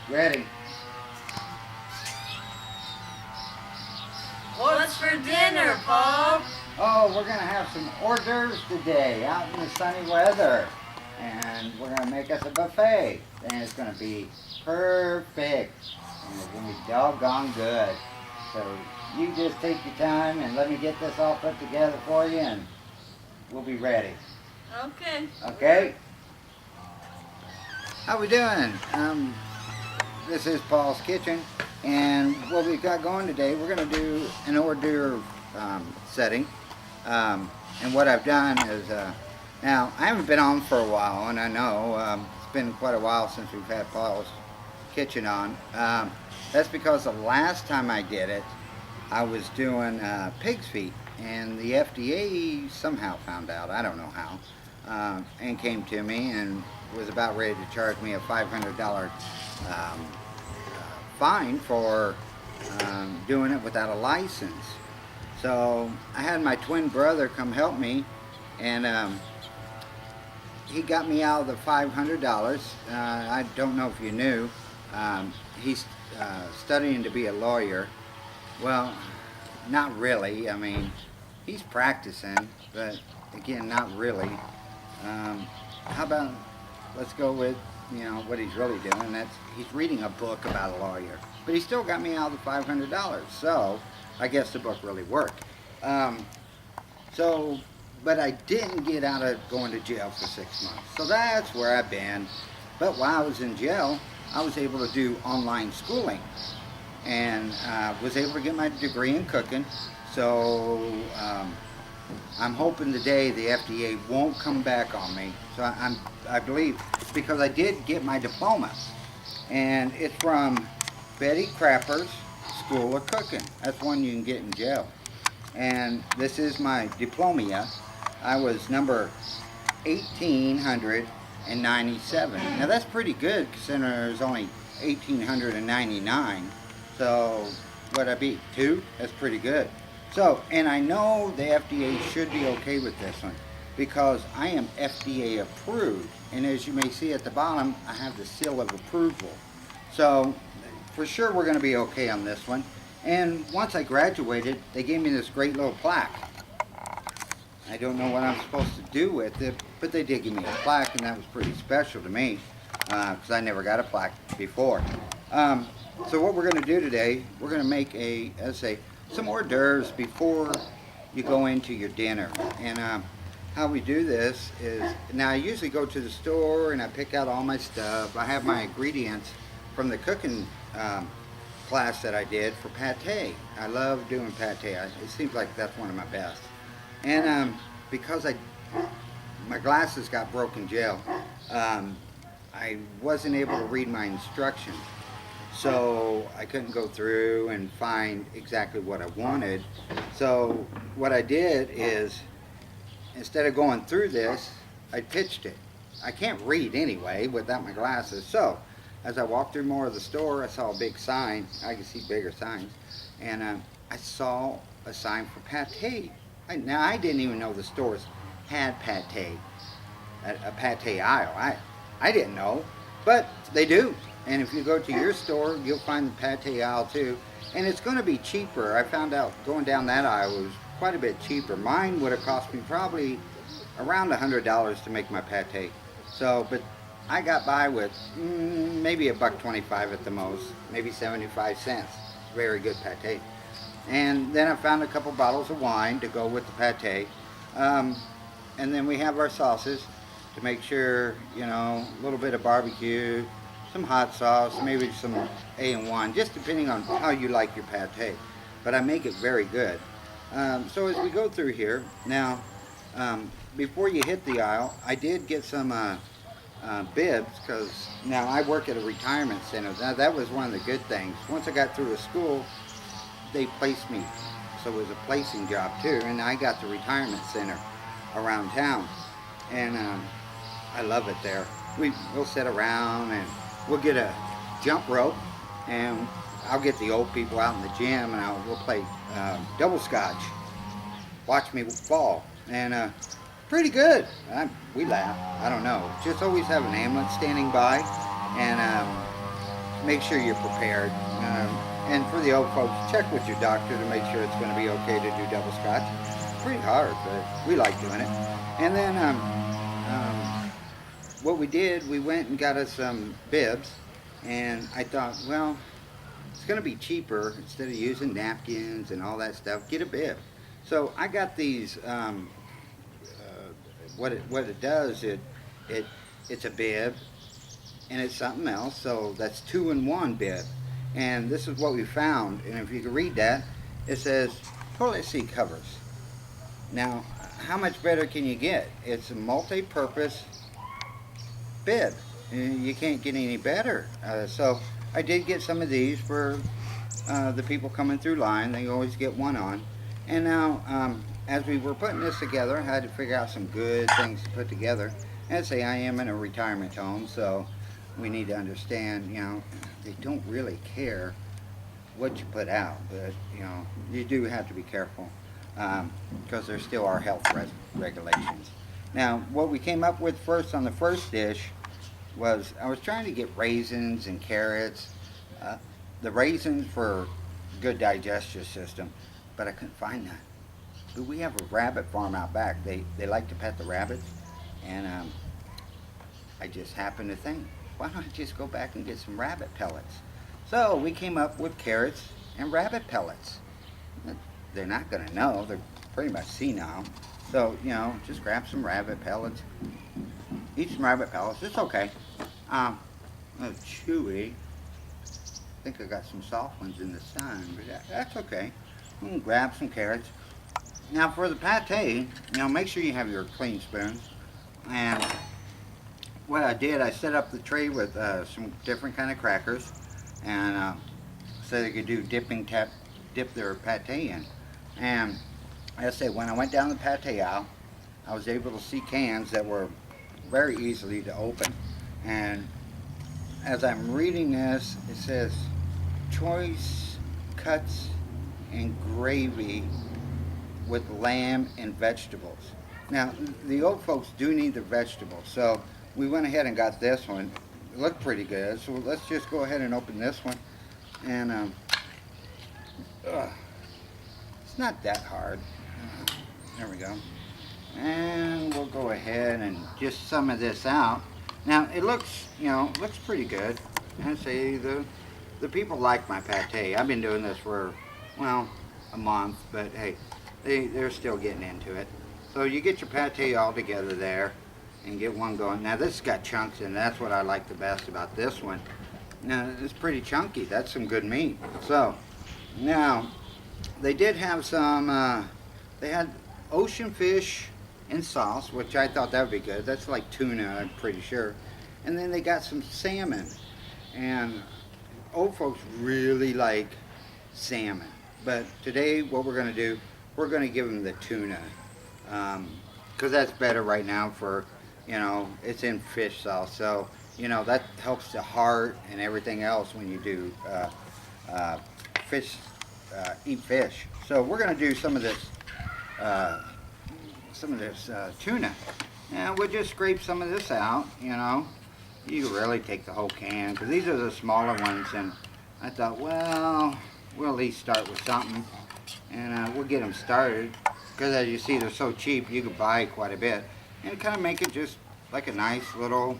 Ready. What's for dinner, Paul? Oh, we're going to have some hors d'oeuvres today out in the sunny weather. And we're going to make us a buffet. And it's going to be perfect. And it's going to be doggone good. So you just take your time and let me get this all put together for you and we'll be ready. Okay. Okay? How we doing? This is Paul's Kitchen. And what we've got going today, we're going to do an hors d'oeuvre setting. And what I've done is, now I haven't been on for a while, and I know it's been quite a while since we've had Paul's Kitchen on. That's because the last time I did it, I was doing pig's feet, and the FDA somehow found out, I don't know how, and came to me and was about ready to charge me a $500 fine for doing it without a license. So I had my twin brother come help me, and he got me out of the $500. I don't know if you knew, he's studying to be a lawyer. Well, not really. I mean, he's practicing, but again, not really. How about, let's go with, you know, what he's really doing. That's, he's reading a book about a lawyer, but he still got me out of the $500. So I guess the book really worked. But I didn't get out of going to jail for 6 months. So that's where I've been. But while I was in jail, I was able to do online schooling and was able to get my degree in cooking. So I'm hoping today the FDA won't come back on me. So I believe, because I did get my diploma, and it's from Betty Crapper's School of Cooking. That's one you can get in jail. And this is my diploma. I was number 1897. Now that's pretty good considering there's only 1899. So what I beat 2? That's pretty good. So, and I know the FDA should be okay with this one because I am FDA approved, and as you may see at the bottom, I have the seal of approval. So for sure we're going to be okay on this one. And once I graduated, they gave me this great little plaque. I don't know what I'm supposed to do with it, but they did give me a plaque, and that was pretty special to me because I never got a plaque before. So what we're going to do today, we're going to make some hors d'oeuvres before you go into your dinner. And how we do this is, now I usually go to the store and I pick out all my stuff. I have my ingredients from the cooking class that I did for pate. I love doing pate. It seems like that's one of my best. And because my glasses got broke in jail, I wasn't able to read my instructions. So I couldn't go through and find exactly what I wanted. So what I did is, instead of going through this, I pitched it. I can't read anyway without my glasses. So as I walked through more of the store, I saw a big sign. I can see bigger signs. And I saw a sign for pate. Now I didn't even know the stores had pate, a pate aisle. I didn't know, but they do. And if you go to your store, you'll find the pate aisle too. And it's going to be cheaper. I found out going down that aisle was quite a bit cheaper. Mine would have cost me probably around $100 to make my pate. So, but I got by with maybe $1.25 at the most, maybe 75 cents. Very good pate. And then I found a couple bottles of wine to go with the pate. And then we have our sauces to make sure, you know, a little bit of barbecue, some hot sauce, maybe some A&1, just depending on how you like your pate. But I make it very good. So as we go through here, now, before you hit the aisle, I did get some bibs, because now I work at a retirement center. Now that was one of the good things. Once I got through with school, they placed me. So it was a placing job too, and I got the retirement center around town. And I love it there. We'll sit around and we'll get a jump rope, and I'll get the old people out in the gym, and we'll play double scotch. Watch me fall, and pretty good. We laugh. I don't know. Just always have an ambulance standing by, and make sure you're prepared. And for the old folks, check with your doctor to make sure it's going to be okay to do double scotch. It's pretty hard, but we like doing it. And then what we did, we went and got us some bibs, and I thought, well, it's going to be cheaper instead of using napkins and all that stuff. Get a bib. So I got these. What it does, it's a bib and it's something else. So that's 2-in-1 bib. And this is what we found. And if you can read that, it says toilet seat covers. Now, how much better can you get? It's a multi-purpose bib. And you can't get any better. So I did get some of these for the people coming through line. They always get one on. And now, as we were putting this together, I had to figure out some good things to put together. And say I am in a retirement home, so we need to understand, they don't really care what you put out, but, you do have to be careful because there still are health regulations. Now, what we came up with first on the first dish was I was trying to get raisins and carrots, the raisins for good digestive system, but I couldn't find that. But we have a rabbit farm out back. They like to pet the rabbits, and I just happened to think, why don't I just go back and get some rabbit pellets? So we came up with carrots and rabbit pellets. They're not going to know. They're pretty much senile. So, just grab some rabbit pellets. Eat some rabbit pellets. It's okay. A little chewy. I think I got some soft ones in the sun, but that's okay. I'm going to grab some carrots. Now for the pate, make sure you have your clean spoons. And what I did, I set up the tray with some different kind of crackers, and so they could do dip their pate in. And as I say, when I went down the pate aisle, I was able to see cans that were very easily to open. And as I'm reading this, it says choice cuts and gravy with lamb and vegetables. Now, the old folks do need the vegetables, so we went ahead and got this one. It looked pretty good, so let's just go ahead and open this one. And it's not that hard. There we go. And we'll go ahead and just some of this out. Now, it looks, looks pretty good. And say the people like my pate. I've been doing this for, well, a month, but hey, they're still getting into it. So you get your pate all together there and get one going. Now this has got chunks in it. That's what I like the best about this one. Now it's pretty chunky. That's some good meat. So now they did have some, they had ocean fish and sauce, which I thought that would be good. That's like tuna, I'm pretty sure. And then they got some salmon. And old folks really like salmon. But today what we're going to do, we're going to give them the tuna. Because that's better right now for, it's in fish sauce. So, that helps the heart and everything else when you do eat fish. So we're going to do some of this tuna. And we'll just scrape some of this out, You can really take the whole can, because these are the smaller ones, and I thought, well, we'll at least start with something, and we'll get them started, because as you see, they're so cheap, you could buy quite a bit, and kind of make it just like a nice little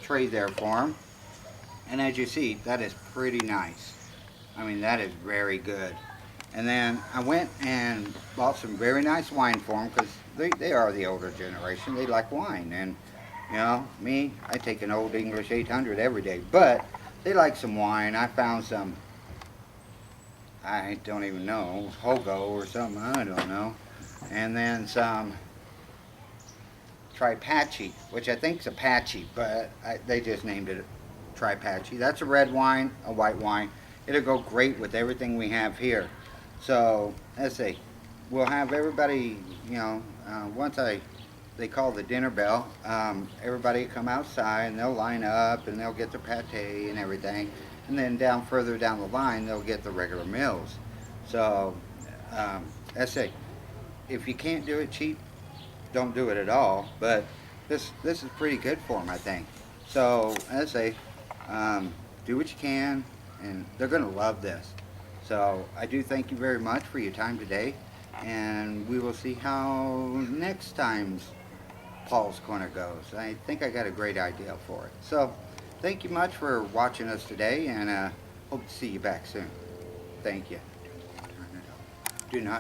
tray there for them. And as you see, that is pretty nice. I mean, that is very good. And then I went and bought some very nice wine for them, because they are the older generation. They like wine. And, me, I take an Old English 800 every day. But they like some wine. I found some, I don't even know, Hogo or something. I don't know. And then some Tripachi, which I think is Apache, but they just named it Tripachi. That's a red wine, a white wine. It'll go great with everything we have here. So, let's see, we'll have everybody, once they call the dinner bell, everybody come outside and they'll line up and they'll get their pate and everything. And then further down the line, they'll get the regular meals. So, let's see, if you can't do it cheap, don't do it at all. But this is pretty good for them, I think. So, let's say, do what you can, and they're going to love this. So I do thank you very much for your time today, and we will see how next time's Paul's Corner goes. I think I got a great idea for it. So thank you much for watching us today, and hope to see you back soon. Thank you. Do not